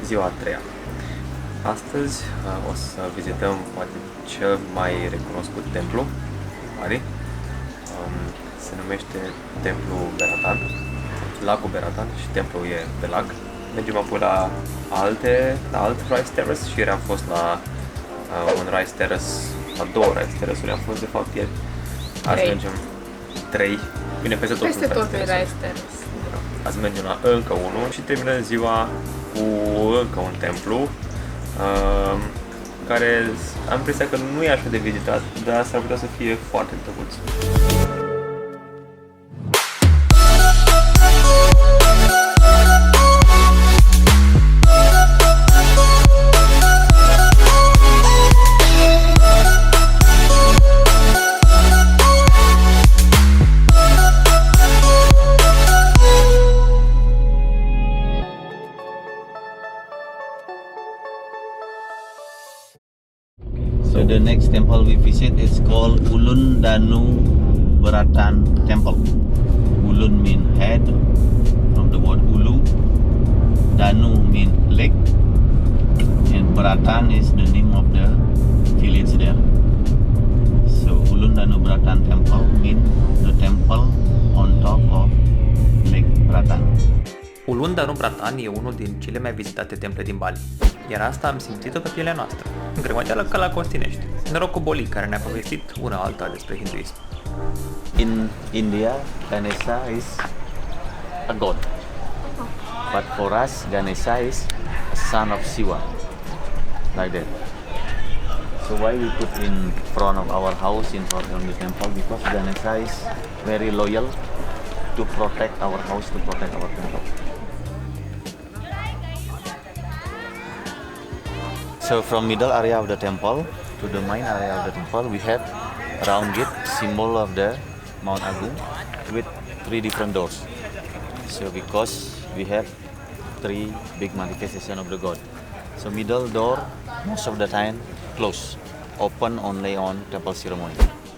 ziua a treia. Astăzi o să vizităm poate cel mai recunoscut templu Bali. Se numește Templu Beratan, lacul Beratan și templul e pe lac. Mergem apoi la alt rice terrace și ieri am fost la un rice terrace, la două rice terrace-uri am fost de fapt ieri. Azi mergem 3, bine peste tot rice terrace. Azi mergem la încă unul și terminăm ziua cu încă un templu care am impresia că nu e așa de vizitat, dar s-ar putea să fie foarte drăguț. So the next temple we visit is called Ulun Danu Beratan Temple. Ulun mean head from the word Ulu. Danu mean lake. And Beratan is the name of the village there. So Ulun Danu Beratan Temple means the temple on top of Lake Beratan. Ulun Danu Beratan e unul din cele mai vizitate temple din Bali, iar asta am simțit-o pe pielea noastră, în grămădeală ca la Costinești. Noroc cu Boli, care ne-a povestit una alta despre hinduism. In India, Ganesha is a god. But for us, Ganesha is a son of Shiva. Like that. So why we put in front of our house, in front of the temple? Because Ganesha is very loyal to protect our house, to protect our temple. So from middle area of the temple to the main area of the temple, we have round gate, symbol of the Mount Agung, with 3 different doors. So because we have 3 big manifestation of the god. So middle door, most of the time closed, open only on temple ceremony.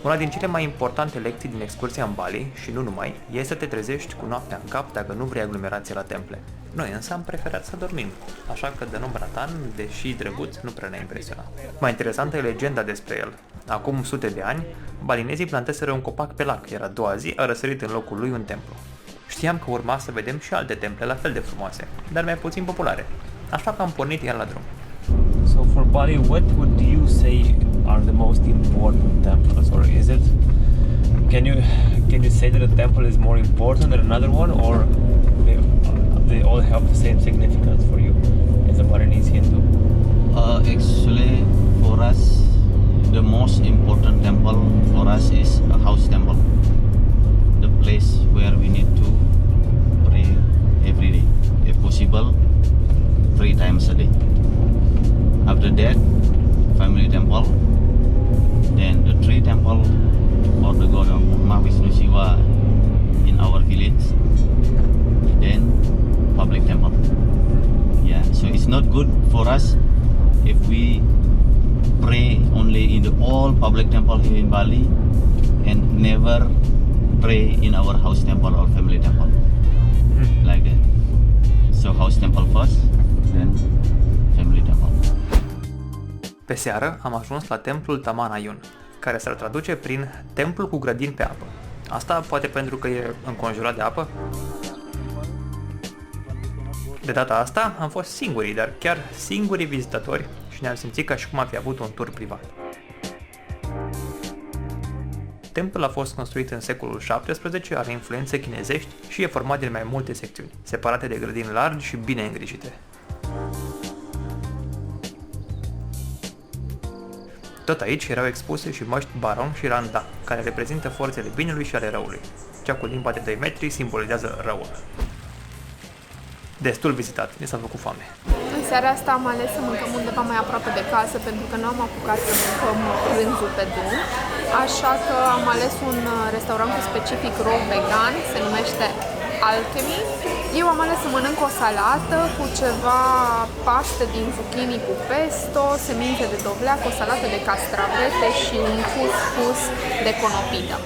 Una din cele mai importante lecții din excursia în Bali, și nu numai, e să te trezești cu noaptea în cap dacă nu vrei aglomerație la temple. Noi însă am preferat să dormim, așa că Danu Beratan, deși drăguț, nu prea ne-a impresionat. Mai interesantă e legenda despre el. Acum sute de ani, balinezii plantaseră un copac pe lac, iar a doua zi a răsărit în locul lui un templu. Știam că urma să vedem și alte temple la fel de frumoase, dar mai puțin populare, așa că am pornit iar la drum. So for Bali, what would you say are the most important temples, or is it? Can you say that a temple is more important than another one, or they all have the same significance for you as a Balinese Hindu? Actually, for us, the most important temple for us is a house temple, the place where we need to pray every day, if possible, 3 times a day. After that, family temple, then the 3 temple for the god of Mahavishnu Shiva in our village, then public temple. Yeah, so it's not good for us if we pray only in the all public temple here in Bali and never pray in our house temple or family temple, like that. So house temple first, then family temple. Pe seară am ajuns la templul Tamanayun, care s-ar traduce prin templu cu grădini pe apă. Asta poate pentru că e înconjurat de apă? De data asta am fost singurii, dar chiar singurii vizitatori și ne-am simțit ca și cum am fi avut un tur privat. Templul a fost construit în secolul XVII, are influențe chinezești și e format din mai multe secțiuni, separate de grădini largi și bine îngrijite. Tot aici erau expuse și măști Baron și Randa, care reprezintă forțele binelui și ale răului. Cea cu limba de 2 metri simbolizează răul. Destul vizitat, mi s-a făcut foame. În seara asta am ales să mâncăm undeva mai aproape de casă, pentru că nu am apucat să mâncăm prânzul pe drum. Așa că am ales un restaurant cu specific row vegan, se numește Alchemy. Eu am ales să mănânc o salată cu ceva paste din zucchini cu pesto, semințe de dovleac, o salată de castravete și un couscous de conopidă.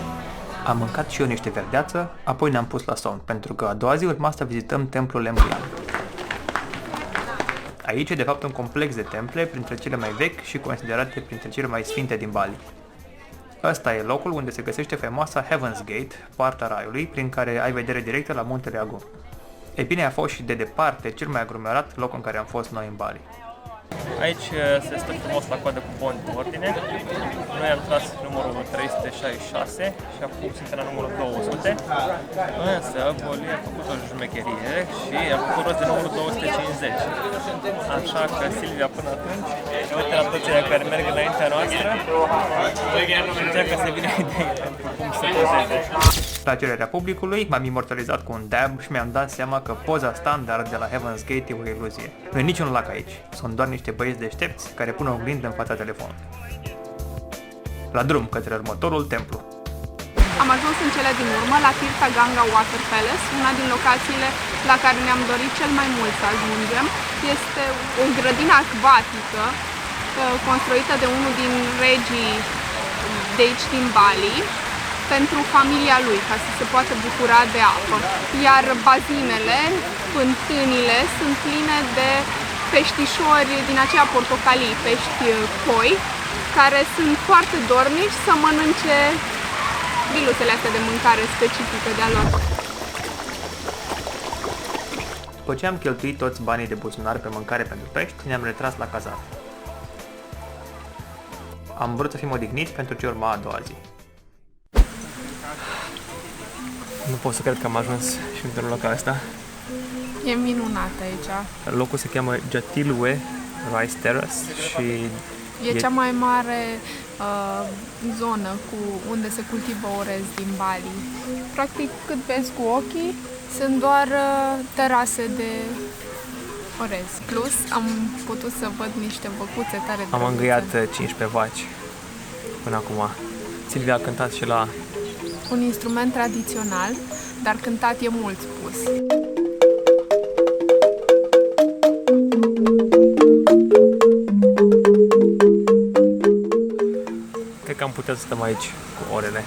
Am mâncat și eu niște verdeață, apoi ne-am pus la somn, pentru că a doua zi urma să vizităm templul Lemurian. Aici e de fapt un complex de temple printre cele mai vechi și considerate printre cele mai sfinte din Bali. Ăsta e locul unde se găsește faimoasa Heaven's Gate, poarta raiului, prin care ai vedere directă la muntele Agu. E bine, a fost și de departe cel mai aglomerat loc în care am fost noi în Bali. Aici se stă frumos la coadă cu bani în ordine. Noi am tras numărul 366 și acum suntem la numărul 200. Însă Boli a făcut o jumecherie și a făcut rost de numărul 250. Așa că Silvia până atunci uite la toți aia care merg înaintea noastră și încearcă să vină idei pentru cum să pozeze. La cererea publicului, m-am imortalizat cu un dab și mi-am dat seama că poza standard de la Heaven's Gate e o iluzie. Nu e niciun lac aici, sunt doar niște băieți deștepți care pun o oglindă în fața telefonului. La drum către următorul templu. Am ajuns în cele din urmă la Tirtha Ganga Water Palace, una din locațiile la care ne-am dorit cel mai mult să ajungem. Este o grădină acvatică construită de unul din regii de aici din Bali pentru familia lui, ca să se poată bucura de apă. Iar bazinele, fântânile, sunt pline de peștișori din aceea portocalii, pești coi, care sunt foarte dornici să mănânce biluțele astea de mâncare specifică de-a lor. După ce am cheltuit toți banii de buzunar pe mâncare pentru pești, ne-am retras la cazare. Am vrut să fim odihniți pentru ce urma a doua zi. Nu pot să cred că am ajuns și într-un loc ăsta. E minunat aici. Locul se cheamă Jatilwe Rice Terrace și E cea mai mare zonă unde se cultivă orez din Bali. Practic, cât vezi cu ochii, sunt doar terase de orez. Plus, am putut să văd niște văcuțe tare drăguțe. am îngăiat 15 vaci până acum. Silvia a cântat și la Un instrument tradițional, dar cântat e mult spus. Cred că am putea să stăm aici cu orele.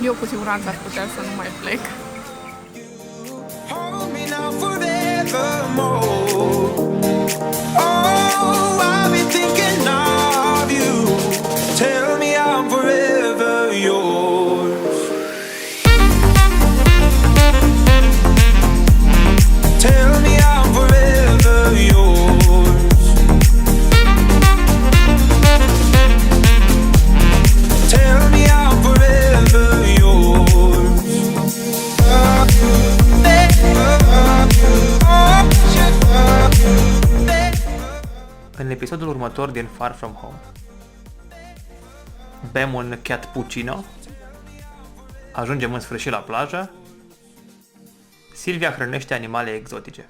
Eu cu siguranță ar putea să nu mai plec. Hold me now forevermore. Oh, I've been thinking of you. Tell me I'm forever yours. Tell me I'm forever yours. Tell me I'm forever yours. În episodul următor din Far From Home, bem un cappuccino, ajungem în sfârșit la plajă, Silvia hrănește animale exotice.